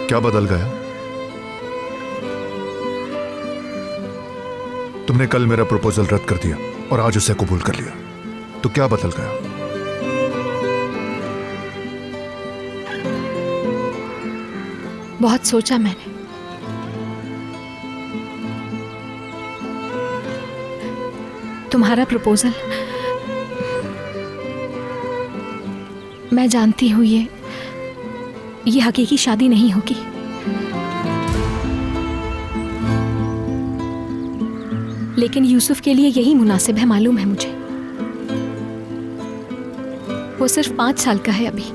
क्या बदल गया? तुमने कल मेरा प्रपोजल रद्द कर दिया और आज उसे कबूल कर लिया, तो क्या बदल गया? बहुत सोचा मैंने। तुम्हारा प्रपोजल, मैं जानती हूं ये हकीकी शादी नहीं होगी। लेकिन यूसुफ के लिए यही मुनासिब है, मालूम है मुझे। वो सिर्फ 5 साल का है अभी,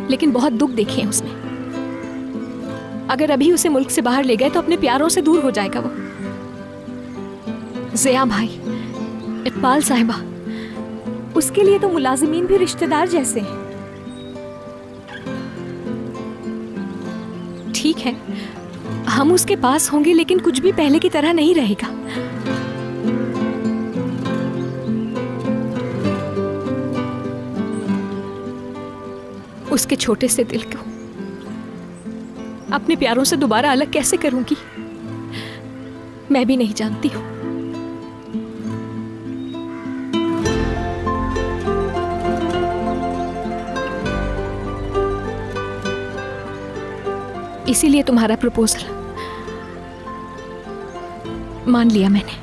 लेकिन बहुत दुख देखे हैं उसने। अगर अभी उसे मुल्क से बाहर ले गए तो अपने प्यारों से दूर हो जाएगा वो। ज़िया भाई, इकबाल साहिबा, उसके लिए तो मुलाजिमीन भी रिश्तेदार जैसे हैं। ठीक है, हम उसके पास होंगे, लेकिन कुछ भी पहले की तरह नहीं रहेगा। उसके छोटे से दिल को अपने प्यारों से दोबारा अलग कैसे करूंगी, मैं भी नहीं जानती हूं। इसीलिए तुम्हारा प्रपोजल मान लिया मैंने।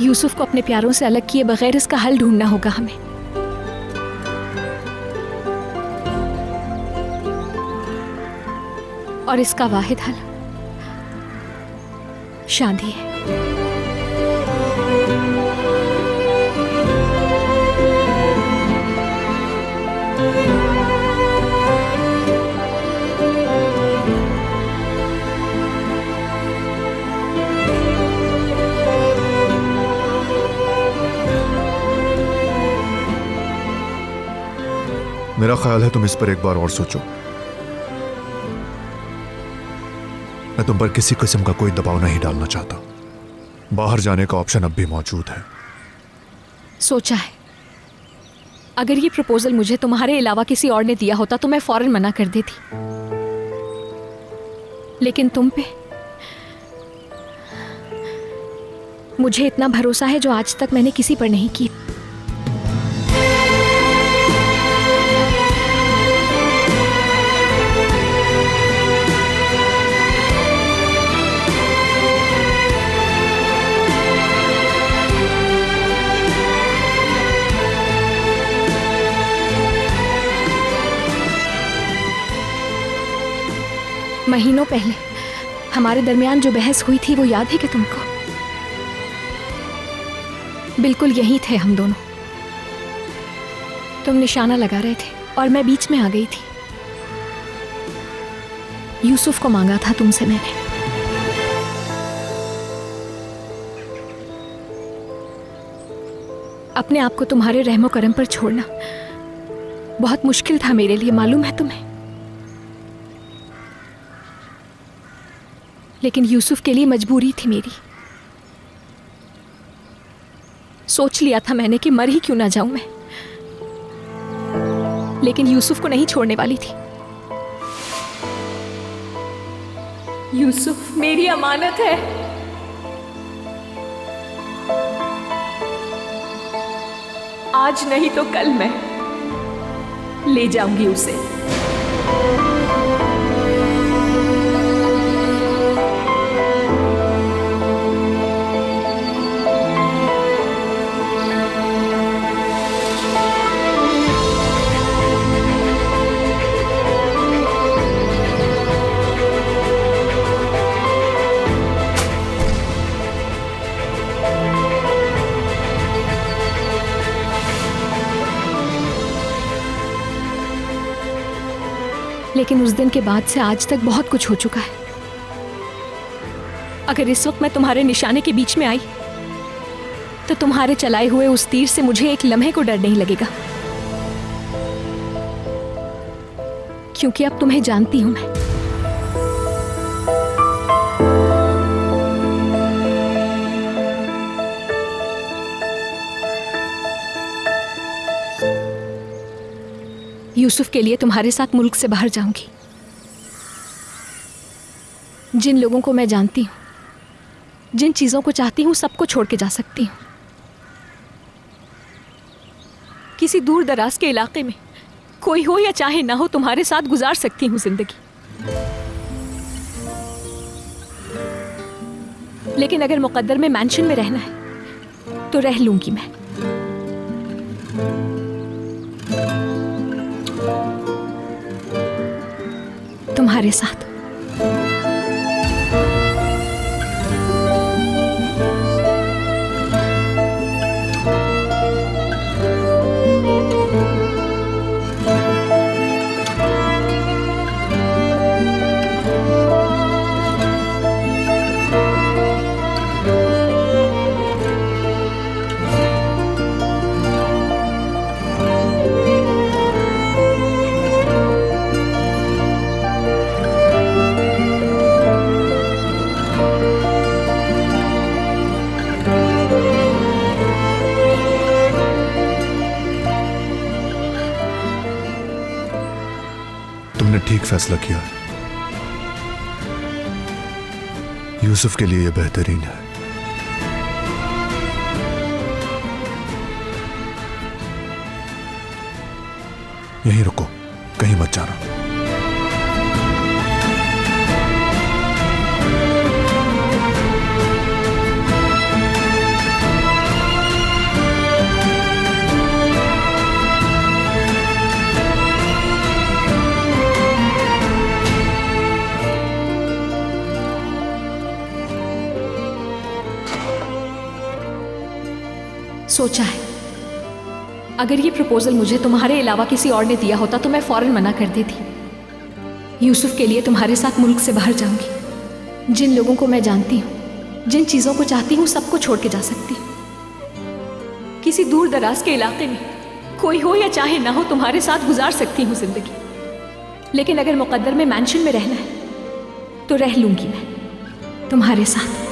यूसुफ को अपने प्यारों से अलग किए बगैर इसका हल ढूंढना होगा हमें। और इसका वाहिद हल शादी है। मेरा ख्याल है तुम इस पर एक बार और सोचो। मैं तुम पर किसी किस्म का कोई दबाव नहीं डालना चाहता। बाहर जाने का ऑप्शन अब भी मौजूद है। सोचा है, अगर ये प्रपोजल मुझे तुम्हारे अलावा किसी और ने दिया होता तो मैं फौरन मना कर देती। लेकिन तुम पे मुझे इतना भरोसा है जो आज तक मैंने किसी पर नहीं किया। महीनों पहले हमारे दरमियान जो बहस हुई थी वो याद है कि तुमको? बिल्कुल यही थे हम दोनों। तुम निशाना लगा रहे थे और मैं बीच में आ गई थी। यूसुफ को मांगा था तुमसे मैंने। अपने आप को तुम्हारे रहमो करम पर छोड़ना बहुत मुश्किल था मेरे लिए, मालूम है तुम्हें। लेकिन यूसुफ के लिए मजबूरी थी मेरी। सोच लिया था मैंने कि मर ही क्यों ना जाऊं मैं, लेकिन यूसुफ को नहीं छोड़ने वाली थी। यूसुफ मेरी अमानत है। आज नहीं तो कल मैं ले जाऊंगी उसे। लेकिन उस दिन के बाद से आज तक बहुत कुछ हो चुका है। अगर इस वक्त मैं तुम्हारे निशाने के बीच में आई तो तुम्हारे चलाए हुए उस तीर से मुझे एक लम्हे को डर नहीं लगेगा, क्योंकि अब तुम्हें जानती हूं मैं। यूसुफ के लिए तुम्हारे साथ मुल्क से बाहर जाऊंगी। जिन लोगों को मैं जानती हूँ, जिन चीज़ों को चाहती हूँ, सबको छोड़ के जा सकती हूँ। किसी दूर दराज के इलाके में कोई हो या चाहे ना हो, तुम्हारे साथ गुजार सकती हूँ जिंदगी। लेकिन अगर मुकद्दर में मैंशन में रहना है तो रह लूंगी मैं। तुम्हारे साथ। तुमने ठीक फैसला किया। यूसुफ के लिए यह बेहतरीन है। यहीं रुको, कहीं मत जाना। सोचा है, अगर ये प्रपोजल मुझे तुम्हारे अलावा किसी और ने दिया होता तो मैं फौरन मना कर देती। यूसुफ के लिए तुम्हारे साथ मुल्क से बाहर जाऊंगी। जिन लोगों को मैं जानती हूँ, जिन चीज़ों को चाहती हूँ, सबको छोड़ के जा सकती हूँ। किसी दूर दराज के इलाके में कोई हो या चाहे ना हो, तुम्हारे साथ गुजार सकती हूँ जिंदगी। लेकिन अगर मुकद्दर में मैंशन में रहना है तो रह लूंगी मैं तुम्हारे साथ।